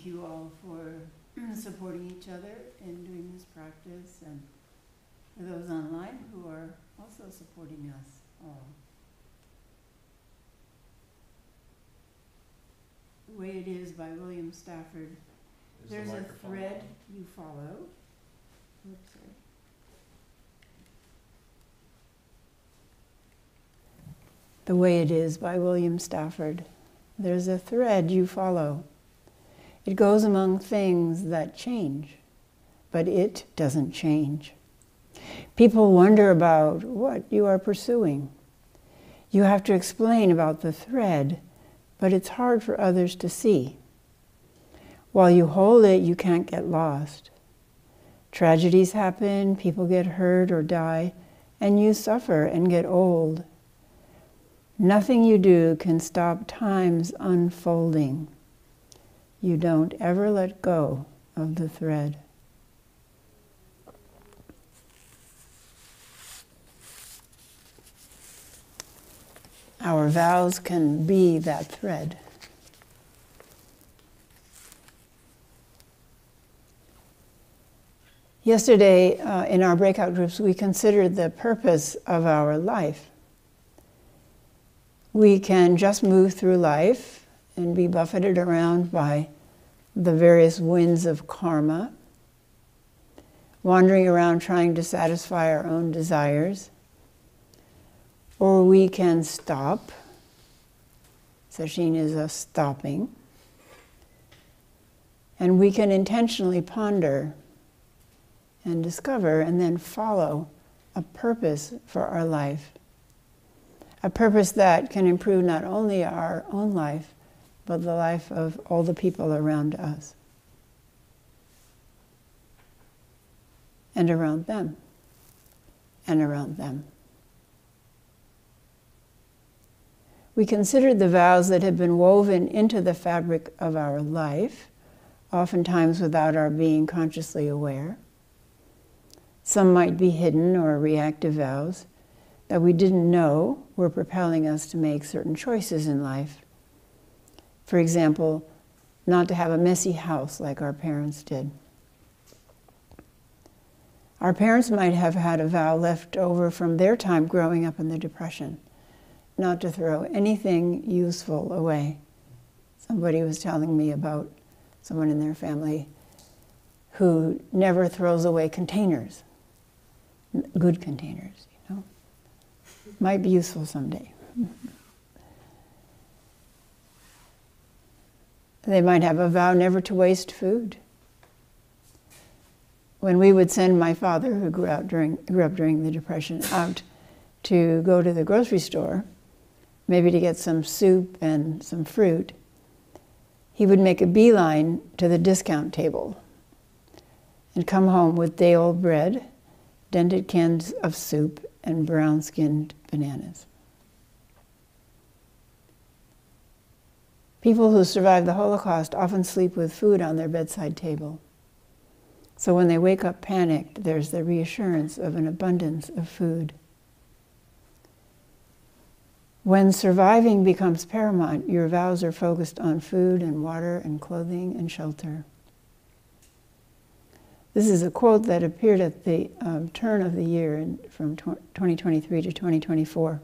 thank you all for supporting each other in doing this practice, and for those online who are also supporting us all. The Way It Is by William Stafford. There's a thread you follow. Oops, sorry. The Way It Is by William Stafford. There's a thread you follow. It goes among things that change, but it doesn't change. People wonder about what you are pursuing. You have to explain about the thread, but it's hard for others to see. While you hold it, you can't get lost. Tragedies happen, people get hurt or die, and you suffer and get old. Nothing you do can stop time's unfolding. You don't ever let go of the thread. Our vows can be that thread. Yesterday, in our breakout groups, we considered the purpose of our life. We can just move through life and be buffeted around by the various winds of karma, wandering around trying to satisfy our own desires. Or we can stop. Sesshin is a stopping. And we can intentionally ponder and discover and then follow a purpose for our life. A purpose that can improve not only our own life, but the life of all the people around us. And around them. And around them. We considered the vows that have been woven into the fabric of our life, oftentimes without our being consciously aware. Some might be hidden or reactive vows that we didn't know were propelling us to make certain choices in life. For example, not to have a messy house like our parents did. Our parents might have had a vow left over from their time growing up in the Depression, not to throw anything useful away. Somebody was telling me about someone in their family who never throws away containers, good containers, you know. Might be useful someday. They might have a vow never to waste food. When we would send my father, who grew up during the Depression, out to go to the grocery store, maybe to get some soup and some fruit, he would make a beeline to the discount table and come home with day-old bread, dented cans of soup, and brown-skinned bananas. People who survived the Holocaust often sleep with food on their bedside table. So when they wake up panicked, there's the reassurance of an abundance of food. When surviving becomes paramount, your vows are focused on food and water and clothing and shelter. This is a quote that appeared at the turn of the year from 2023 to 2024.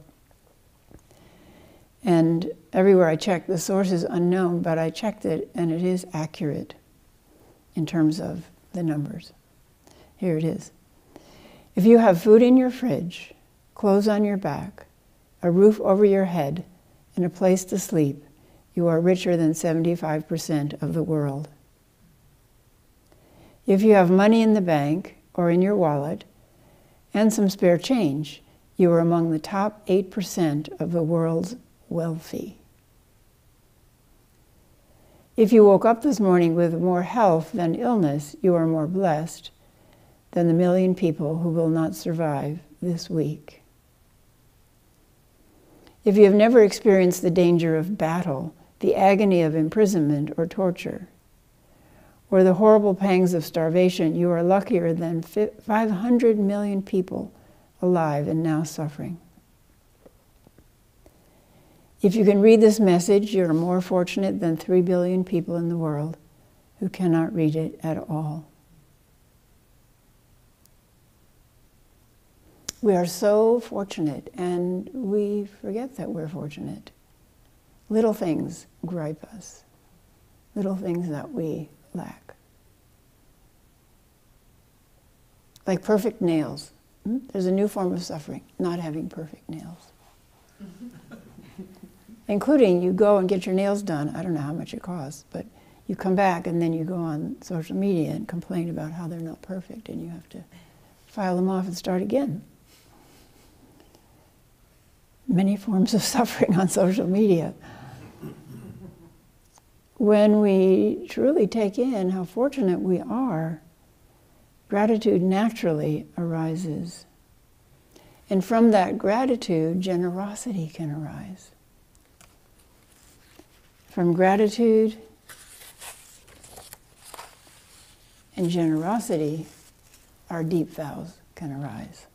And everywhere I checked, the source is unknown, but I checked it and it is accurate in terms of the numbers. Here it is. If you have food in your fridge, clothes on your back, a roof over your head, and a place to sleep, you are richer than 75% of the world. If you have money in the bank or in your wallet and some spare change, you are among the top 8% of the world's wealthy. If you woke up this morning with more health than illness, you are more blessed than the 1 million people who will not survive this week. If you have never experienced the danger of battle, the agony of imprisonment or torture, or the horrible pangs of starvation, you are luckier than 500 million people alive and now suffering. If you can read this message, you're more fortunate than 3 billion people in the world who cannot read it at all. We are so fortunate, and we forget that we're fortunate. Little things gripe us, little things that we lack. Like perfect nails. There's a new form of suffering, not having perfect nails. Including you go and get your nails done, I don't know how much it costs, but you come back and then you go on social media and complain about how they're not perfect, and you have to file them off and start again. Many forms of suffering on social media. When we truly take in how fortunate we are, gratitude naturally arises. And from that gratitude, generosity can arise. From gratitude and generosity, our deep vows can arise.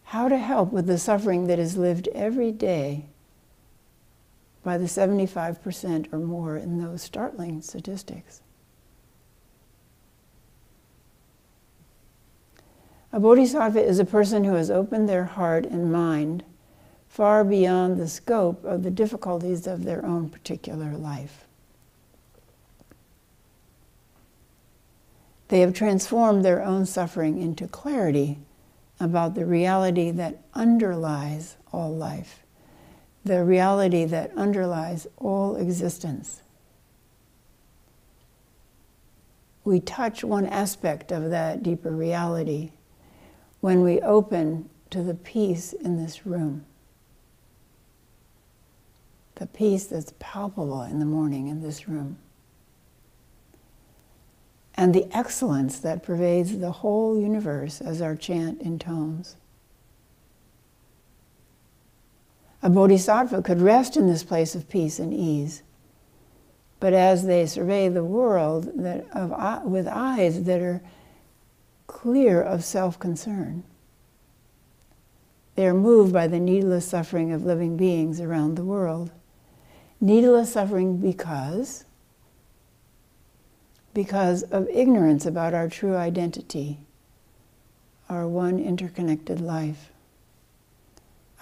How to help with the suffering that is lived every day by the 75% or more in those startling statistics. A bodhisattva is a person who has opened their heart and mind far beyond the scope of the difficulties of their own particular life. They have transformed their own suffering into clarity about the reality that underlies all life, the reality that underlies all existence. We touch one aspect of that deeper reality when we open to the peace in this room. The peace that's palpable in the morning in this room. And the excellence that pervades the whole universe as our chant intones. A bodhisattva could rest in this place of peace and ease, but as they survey the world with eyes that are clear of self-concern, they are moved by the needless suffering of living beings around the world. Needless suffering because of ignorance about our true identity, our one interconnected life,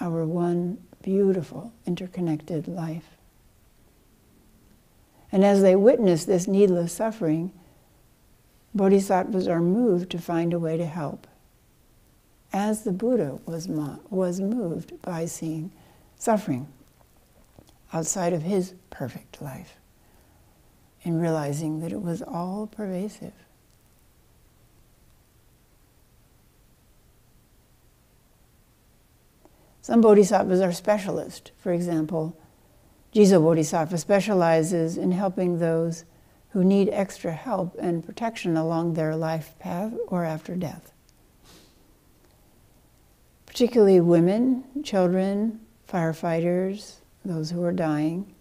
our one beautiful interconnected life. And as they witness this needless suffering, bodhisattvas are moved to find a way to help, as the Buddha was moved by seeing suffering outside of his perfect life, in realizing that it was all pervasive. Some bodhisattvas are specialists. For example, Jizo Bodhisattva specializes in helping those who need extra help and protection along their life path or after death. Particularly women, children, firefighters, those who are dying,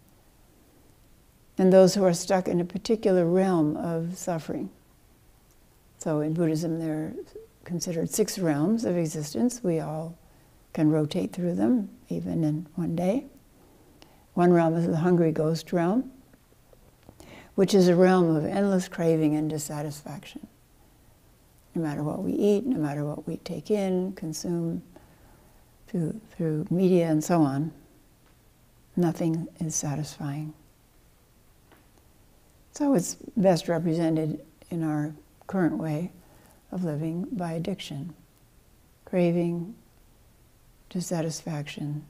and those who are stuck in a particular realm of suffering. So in Buddhism, there are considered 6 realms of existence. We all can rotate through them, even in one day. One realm is the hungry ghost realm, which is a realm of endless craving and dissatisfaction. No matter what we eat, no matter what we take in, consume through media and so on, nothing is satisfying. So it's best represented in our current way of living by addiction, craving, dissatisfaction,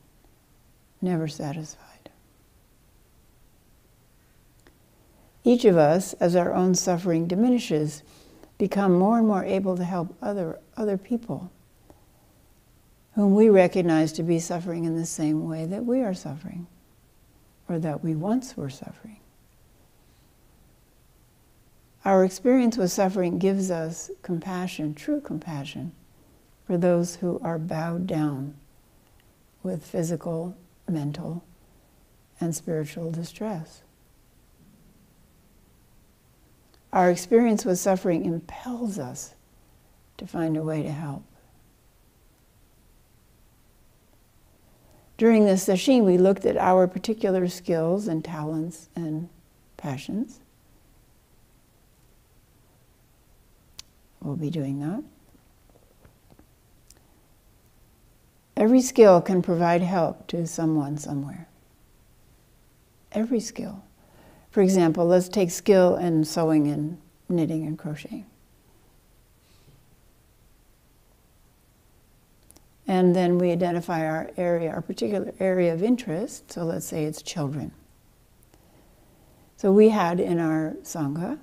never satisfied. Each of us, as our own suffering diminishes, become more and more able to help other people whom we recognize to be suffering in the same way that we are suffering, or that we once were suffering. Our experience with suffering gives us compassion, true compassion, for those who are bowed down with physical, mental, and spiritual distress. Our experience with suffering impels us to find a way to help. During the Sesshin, we looked at our particular skills and talents and passions. We'll be doing that. Every skill can provide help to someone somewhere. Every skill. For example, let's take skill in sewing and knitting and crocheting. And then we identify our area, our particular area of interest. So let's say it's children. So we had in our Sangha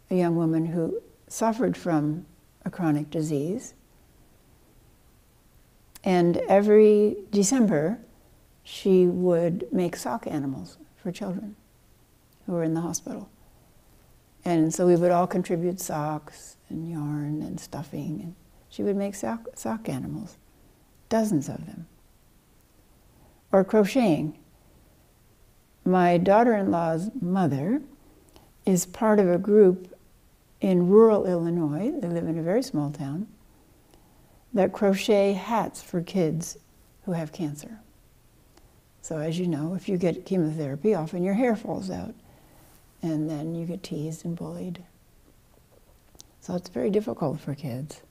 a young woman who suffered from a chronic disease. And every December, she would make sock animals for children who were in the hospital. And so we would all contribute socks and yarn and stuffing. And she would make sock animals, dozens of them. Or crocheting. My daughter-in-law's mother is part of a group in rural Illinois, they live in a very small town, that crochet hats for kids who have cancer. So as you know, if you get chemotherapy, often your hair falls out, and then you get teased and bullied. So it's very difficult for kids.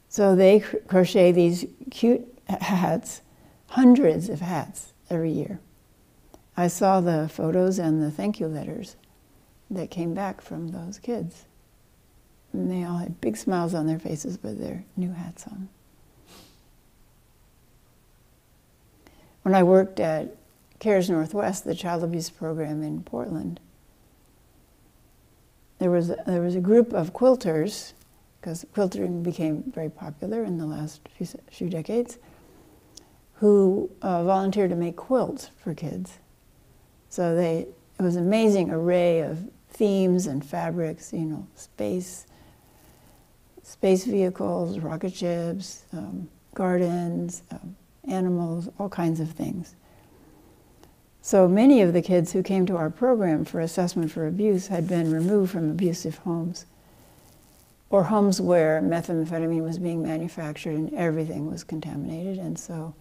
So they crochet these cute hats, hundreds of hats every year. I saw the photos and the thank you letters that came back from those kids. And they all had big smiles on their faces with their new hats on. When I worked at CARES Northwest, the child abuse program in Portland, there was a group of quilters, because quilting became very popular in the last few decades, who volunteered to make quilts for kids. So it was an amazing array of themes and fabrics, you know, space vehicles, rocket ships, gardens, animals, all kinds of things. So many of the kids who came to our program for assessment for abuse had been removed from abusive homes, or homes where methamphetamine was being manufactured and everything was contaminated, and so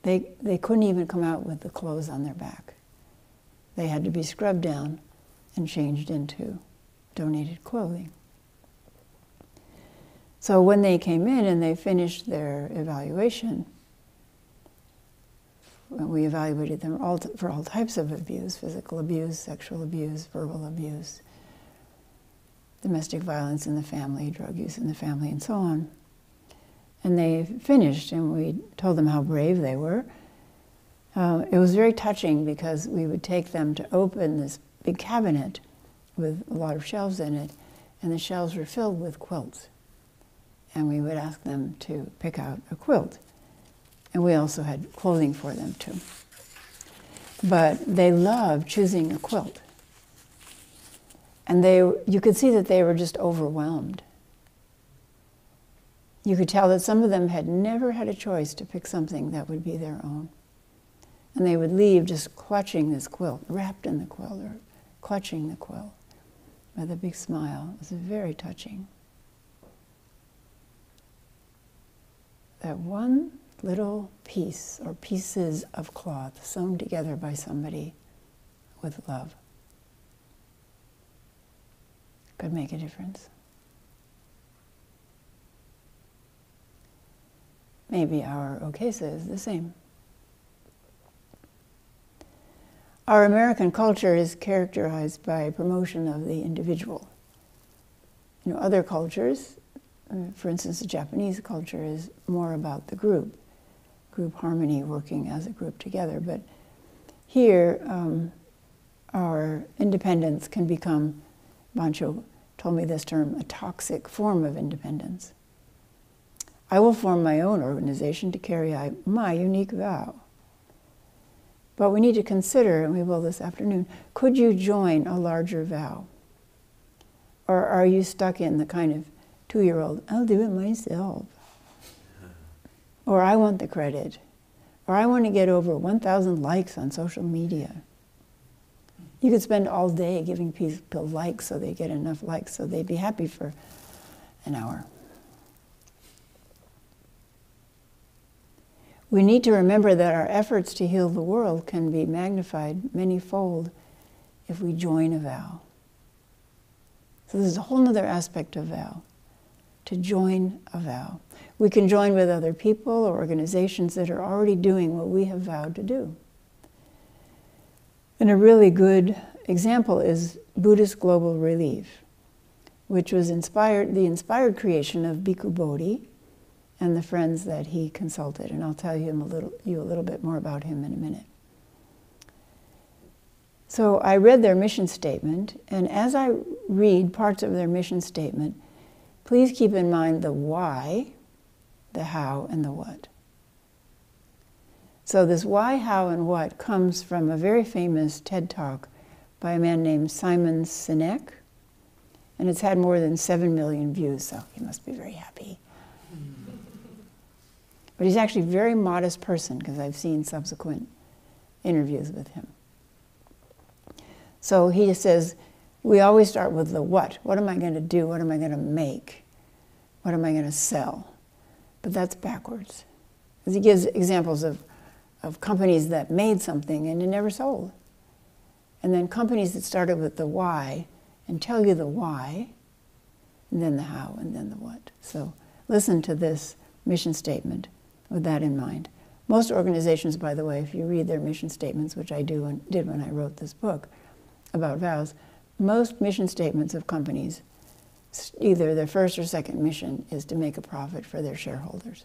they couldn't even come out with the clothes on their back. They had to be scrubbed down and changed into donated clothing. So when they came in and they finished their evaluation, we evaluated them for all types of abuse: physical abuse, sexual abuse, verbal abuse, domestic violence in the family, drug use in the family, and so on. And they finished, and we told them how brave they were. It was very touching because we would take them to open this big cabinet with a lot of shelves in it, and the shelves were filled with quilts. And we would ask them to pick out a quilt. And we also had clothing for them too. But they loved choosing a quilt. And you could see that they were just overwhelmed. You could tell that some of them had never had a choice to pick something that would be their own. And they would leave just clutching this quilt, wrapped in the quilt, or clutching the quilt with a big smile. It was very touching. That one little piece or pieces of cloth sewn together by somebody with love could make a difference. Maybe our okesa is the same. Our American culture is characterized by promotion of the individual. You know, other cultures, for instance, the Japanese culture is more about the group harmony, working as a group together. But here, our independence can become, Bancho told me this term, a toxic form of independence. I will form my own organization to carry out my unique vow. But we need to consider, and we will this afternoon, could you join a larger vow? Or are you stuck in the kind of 2-year-old, I'll do it myself. Or I want the credit. Or I want to get over 1,000 likes on social media. You could spend all day giving people likes so they get enough likes so they'd be happy for an hour. We need to remember that our efforts to heal the world can be magnified manyfold if we join a vow. So this is a whole other aspect of vow, to join a vow. We can join with other people or organizations that are already doing what we have vowed to do. And a really good example is Buddhist Global Relief, which was the inspired creation of Bhikkhu Bodhi and the friends that he consulted. And I'll tell you a little bit more about him in a minute. So I read their mission statement, and as I read parts of their mission statement, please keep in mind the why, the how, and the what. So this why, how, and what comes from a very famous TED Talk by a man named Simon Sinek, and it's had more than 7 million views, so he must be very happy. But he's actually a very modest person, because I've seen subsequent interviews with him. So he says, we always start with the what. What am I going to do? What am I going to make? What am I going to sell? But that's backwards. Because he gives examples of companies that made something and it never sold. And then companies that started with the why and tell you the why, and then the how, and then the what. So listen to this mission statement with that in mind. Most organizations, by the way, if you read their mission statements, which I did when I wrote this book about vows, most mission statements of companies, either their first or second mission is to make a profit for their shareholders.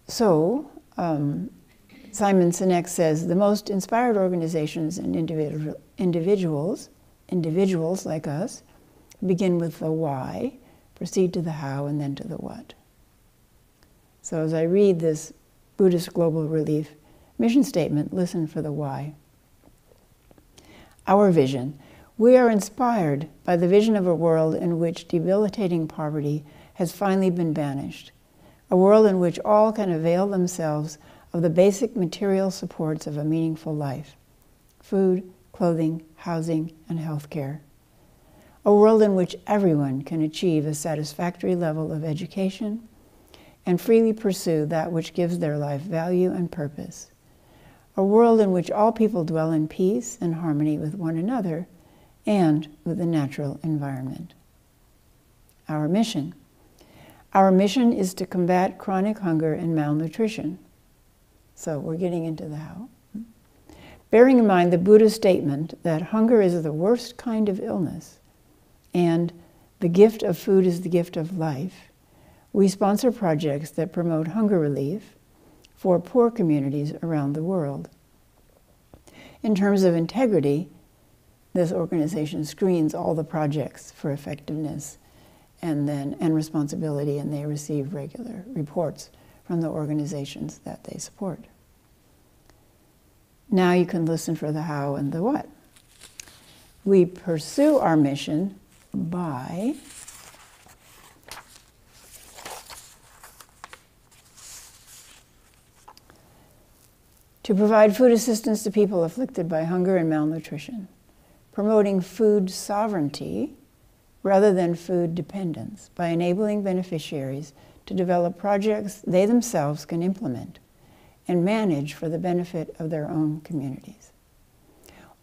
So, Simon Sinek says, the most inspired organizations and individuals like us, begin with the why, proceed to the how, and then to the what. So as I read this Buddhist Global Relief mission statement, listen for the why. Our vision. We are inspired by the vision of a world in which debilitating poverty has finally been banished, a world in which all can avail themselves of the basic material supports of a meaningful life: food, clothing, housing, and health care. A world in which everyone can achieve a satisfactory level of education and freely pursue that which gives their life value and purpose. A world in which all people dwell in peace and harmony with one another and with the natural environment. Our mission. Our mission is to combat chronic hunger and malnutrition. So we're getting into the how. Bearing in mind the Buddha's statement that hunger is the worst kind of illness and the gift of food is the gift of life, we sponsor projects that promote hunger relief for poor communities around the world. In terms of integrity, this organization screens all the projects for effectiveness and responsibility, and they receive regular reports from the organizations that they support. Now you can listen for the how and the what. We pursue our mission by to provide food assistance to people afflicted by hunger and malnutrition, promoting food sovereignty rather than food dependence by enabling beneficiaries to develop projects they themselves can implement and manage for the benefit of their own communities.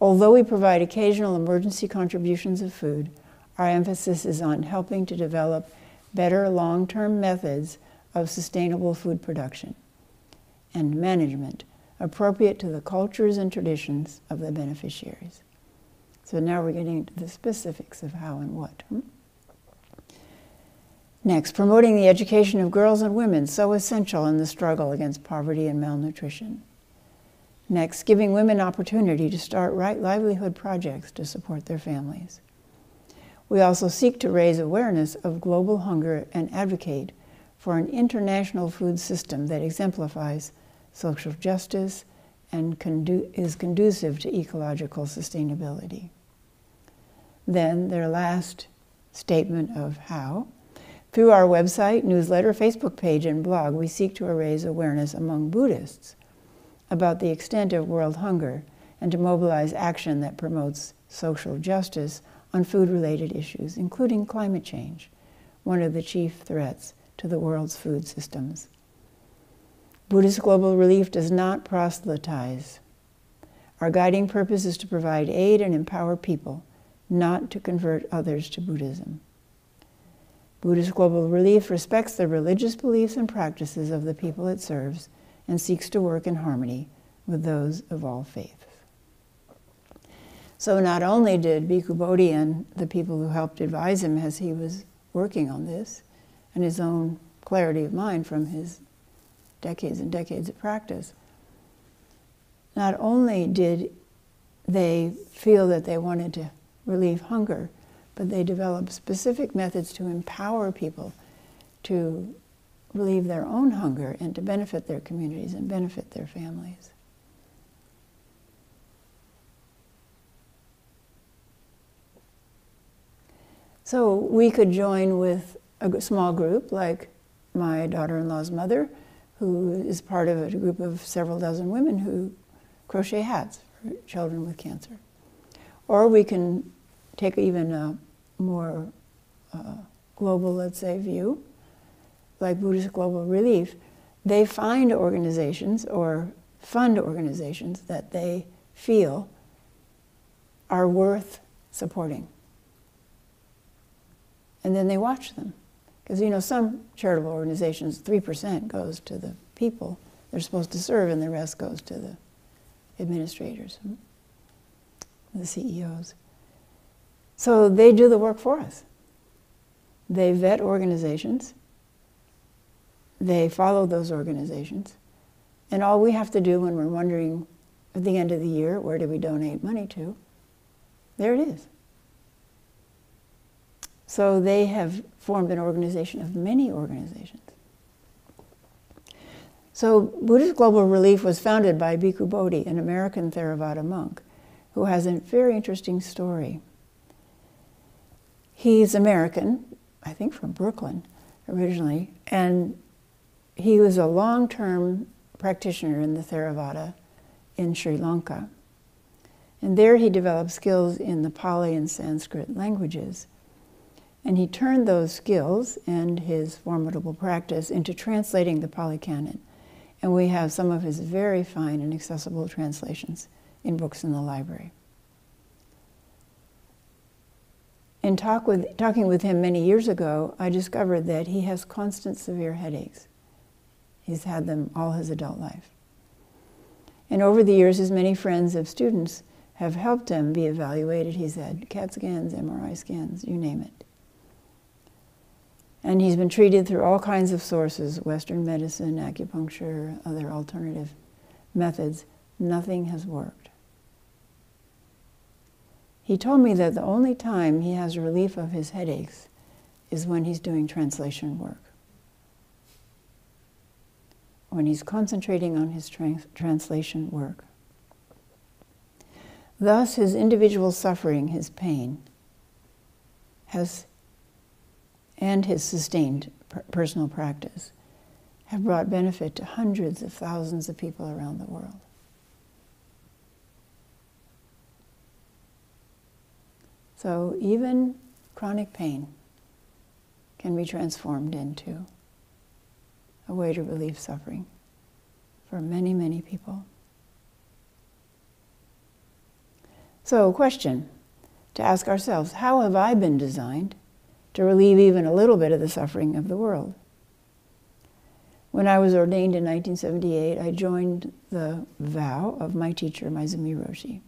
Although we provide occasional emergency contributions of food, our emphasis is on helping to develop better long-term methods of sustainable food production and management appropriate to the cultures and traditions of the beneficiaries. So now we're getting into the specifics of how and what. Next, promoting the education of girls and women, so essential in the struggle against poverty and malnutrition. Next, giving women opportunity to start right livelihood projects to support their families. We also seek to raise awareness of global hunger and advocate for an international food system that exemplifies social justice and is conducive to ecological sustainability. Then their last statement of how. Through our website, newsletter, Facebook page, and blog, we seek to raise awareness among Buddhists about the extent of world hunger and to mobilize action that promotes social justice on food-related issues, including climate change, one of the chief threats to the world's food systems. Buddhist Global Relief does not proselytize. Our guiding purpose is to provide aid and empower people, not to convert others to Buddhism. Buddhist Global Relief respects the religious beliefs and practices of the people it serves and seeks to work in harmony with those of all faiths. So not only did Bhikkhu Bodhi and the people who helped advise him as he was working on this, and his own clarity of mind from his decades and decades of practice, not only did they feel that they wanted to relieve hunger, but they developed specific methods to empower people to relieve their own hunger and to benefit their communities and benefit their families. So we could join with a small group like my daughter-in-law's mother, who is part of a group of several dozen women who crochet hats for children with cancer. Or we can take even a more global, let's say, view, like Buddhist Global Relief. They find organizations or fund organizations that they feel are worth supporting. And then they watch them. Because, you know, some charitable organizations, 3% goes to the people they're supposed to serve, and the rest goes to the administrators, the CEOs. So they do the work for us. They vet organizations. They follow those organizations. And all we have to do when we're wondering at the end of the year, where do we donate money to? There it is. So they have formed an organization of many organizations. So Buddhist Global Relief was founded by Bhikkhu Bodhi, an American Theravada monk, who has a very interesting story. He's American, I think from Brooklyn originally, and he was a long-term practitioner in the Theravada in Sri Lanka. And there he developed skills in the Pali and Sanskrit languages. And he turned those skills and his formidable practice into translating the Pali Canon. And we have some of his very fine and accessible translations in books in the library. In talking with him many years ago, I discovered that he has constant severe headaches. He's had them all his adult life. And over the years, his many friends of students have helped him be evaluated. He's had CAT scans, MRI scans, you name it. And he's been treated through all kinds of sources, Western medicine, acupuncture, other alternative methods. Nothing has worked. He told me that the only time he has relief of his headaches is when he's doing translation work, when he's concentrating on his translation work. Thus, his individual suffering, his pain, and his sustained personal practice have brought benefit to hundreds of thousands of people around the world. So even chronic pain can be transformed into a way to relieve suffering for many, many people. So, question to ask ourselves: how have I been designed to relieve even a little bit of the suffering of the world? When I was ordained in 1978, I joined the vow of my teacher, Maizumi Roshi,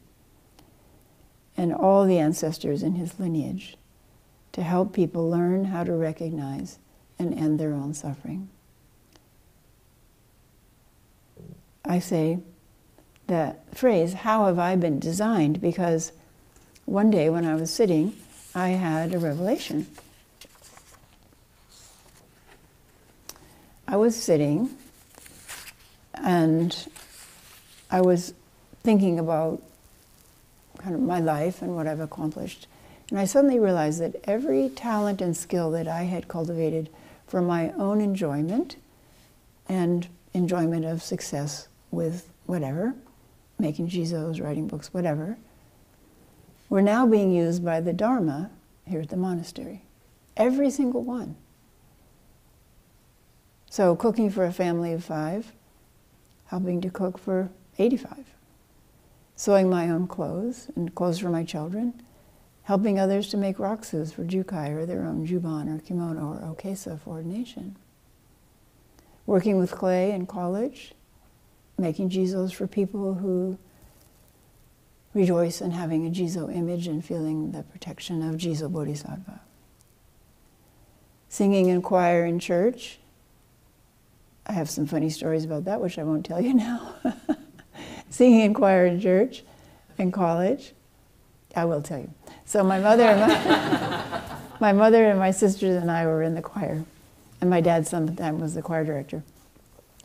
and all the ancestors in his lineage to help people learn how to recognize and end their own suffering. I say that phrase, how have I been designed, because one day when I was sitting, I had a revelation. I was sitting and I was thinking about kind of my life and what I've accomplished. And I suddenly realized that every talent and skill that I had cultivated for my own enjoyment and enjoyment of success with whatever, making jizos, writing books, whatever, were now being used by the Dharma here at the monastery. Every single one. So cooking for a family of 5, helping to cook for 85. Sewing my own clothes and clothes for my children, helping others to make rakusus for jukai or their own juban or kimono or okesa for ordination. Working with clay in college, making jizos for people who rejoice in having a jizo image and feeling the protection of jizo bodhisattva. Singing in choir in church. I have some funny stories about that, which I won't tell you now. Singing in choir in church and college. I will tell you. So my mother and my sisters and I were in the choir. And my dad sometimes was the choir director.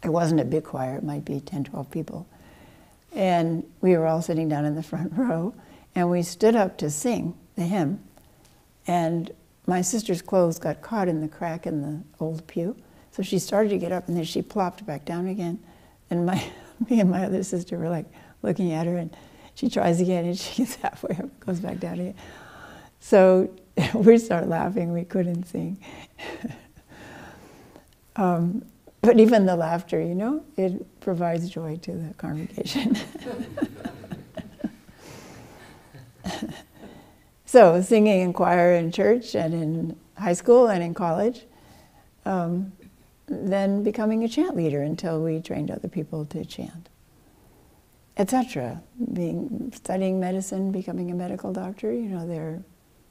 It wasn't a big choir, it might be 10, 12 people. And we were all sitting down in the front row, and we stood up to sing the hymn. And my sister's clothes got caught in the crack in the old pew. So she started to get up, and then she plopped back down again. And me and my other sister were like looking at her, and she tries again, and she gets halfway up, goes back down again. So we start laughing, we couldn't sing. But even the laughter, you know, it provides joy to the congregation. So singing in choir in church and in high school and in college, then becoming a chant leader until we trained other people to chant, etc. Studying medicine, becoming a medical doctor, you know, there are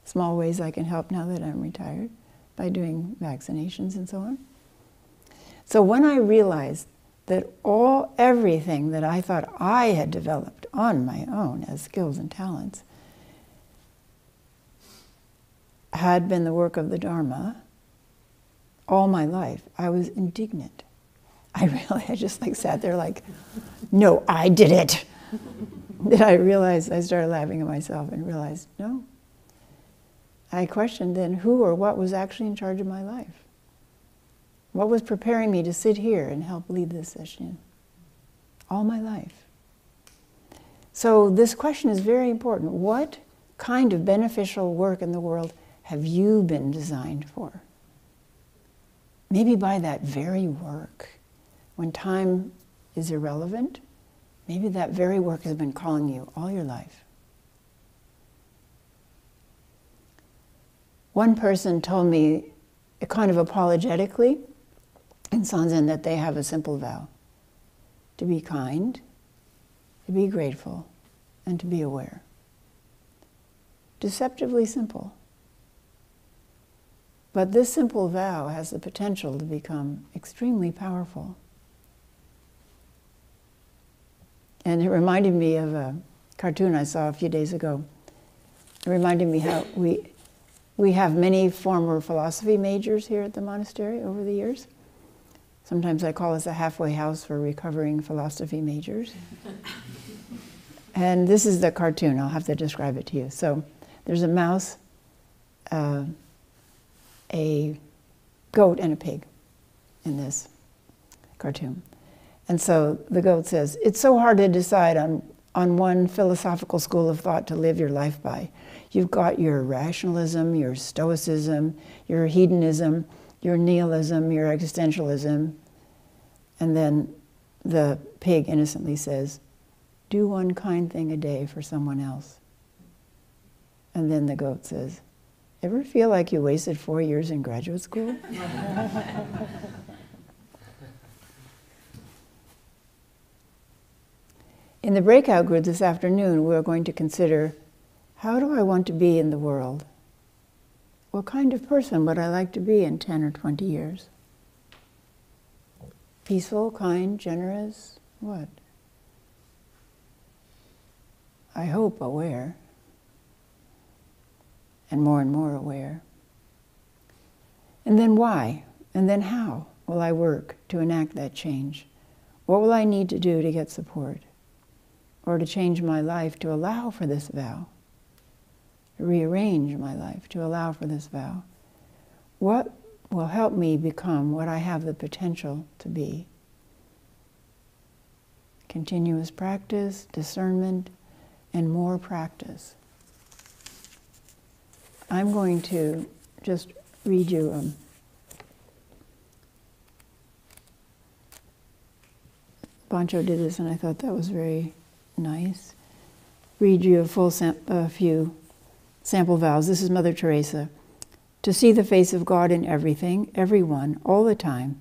small ways I can help now that I'm retired by doing vaccinations and so on. So when I realized that everything that I thought I had developed on my own as skills and talents had been the work of the Dharma all my life, I was indignant. I just like sat there like, no, I did it. Then I started laughing at myself and realized, no. I questioned then who or what was actually in charge of my life. What was preparing me to sit here and help lead this session all my life? So this question is very important. What kind of beneficial work in the world have you been designed for? Maybe by that very work, when time is irrelevant, maybe that very work has been calling you all your life. One person told me, kind of apologetically, in Chozen, that they have a simple vow: to be kind, to be grateful, and to be aware. Deceptively simple. But this simple vow has the potential to become extremely powerful. And it reminded me of a cartoon I saw a few days ago. It reminded me how we have many former philosophy majors here at the monastery over the years. Sometimes I call us a halfway house for recovering philosophy majors. And this is the cartoon. I'll have to describe it to you. So there's a mouse, a goat, and a pig in this cartoon. And so the goat says, "It's so hard to decide on one philosophical school of thought to live your life by. You've got your rationalism, your stoicism, your hedonism, your nihilism, your existentialism." And then the pig innocently says, "Do one kind thing a day for someone else." And then the goat says, "Ever feel like you wasted 4 years in graduate school?" In the breakout group this afternoon, we're going to consider, how do I want to be in the world? What kind of person would I like to be in 10 or 20 years? Peaceful, kind, generous, what? I hope aware, and more aware. And then why? And then how will I work to enact that change? What will I need to do to get support? Or to change my life to allow for this vow? To rearrange my life to allow for this vow? What will help me become what I have the potential to be? Continuous practice, discernment, and more practice. I'm going to just read you Pancho did this, and I thought that was very nice. Read you a few sample vows. This is Mother Teresa. To see the face of God in everything, everyone, all the time,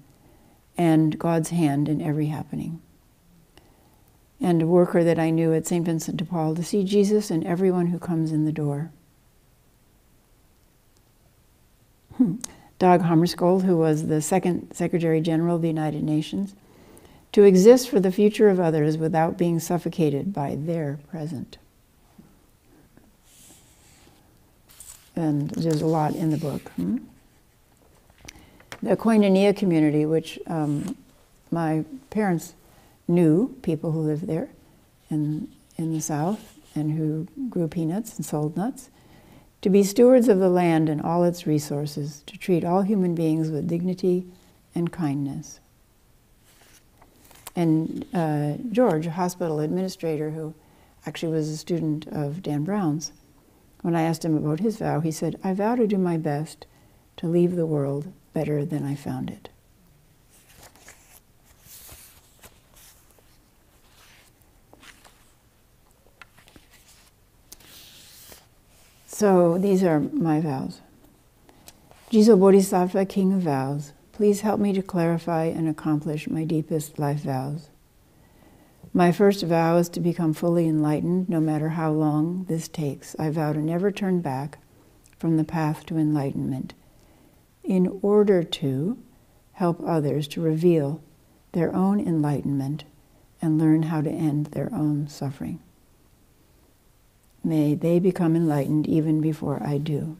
and God's hand in every happening. And a worker that I knew at St. Vincent de Paul, to see Jesus in everyone who comes in the door. Dag Hammarskjöld, who was the second Secretary General of the United Nations, to exist for the future of others without being suffocated by their present. And there's a lot in the book. The Koinonia community, which my parents knew people who lived there in the South and who grew peanuts and sold nuts, to be stewards of the land and all its resources, to treat all human beings with dignity and kindness. And George, a hospital administrator who actually was a student of Dan Brown's, when I asked him about his vow, he said, I vow to do my best to leave the world better than I found it. So these are my vows. Jizo Bodhisattva, King of Vows, please help me to clarify and accomplish my deepest life vows. My first vow is to become fully enlightened, no matter how long this takes. I vow to never turn back from the path to enlightenment, in order to help others to reveal their own enlightenment and learn how to end their own suffering. May they become enlightened even before I do.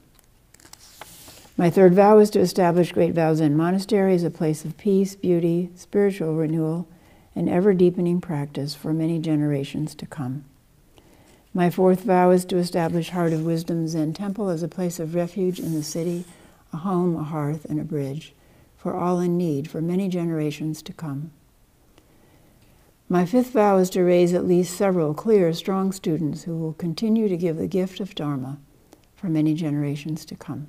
My third vow is to establish Great Vow Zen Monastery as a place of peace, beauty, spiritual renewal, and ever-deepening practice for many generations to come. My fourth vow is to establish Heart of Wisdom Zen Temple as a place of refuge in the city, a home, a hearth, and a bridge for all in need for many generations to come. My fifth vow is to raise at least several clear, strong students who will continue to give the gift of Dharma for many generations to come.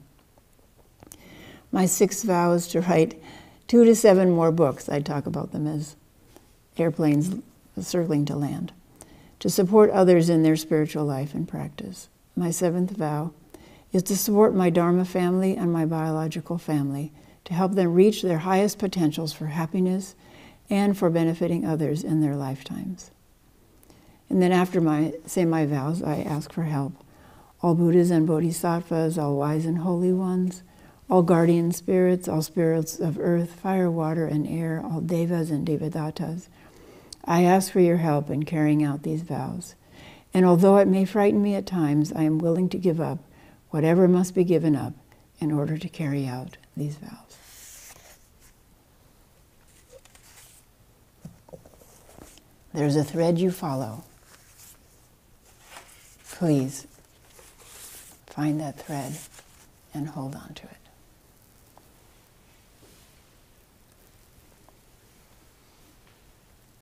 My sixth vow is to write 2 to 7 more books. I talk about them as airplanes circling to land, to support others in their spiritual life and practice. My seventh vow is to support my Dharma family and my biological family, to help them reach their highest potentials for happiness and for benefiting others in their lifetimes. And then after my vows, I ask for help. All Buddhas and Bodhisattvas, all wise and holy ones, all guardian spirits, all spirits of earth, fire, water, and air, all devas and devadatas, I ask for your help in carrying out these vows. And although it may frighten me at times, I am willing to give up whatever must be given up in order to carry out these vows. There's a thread you follow. Please find that thread and hold on to it.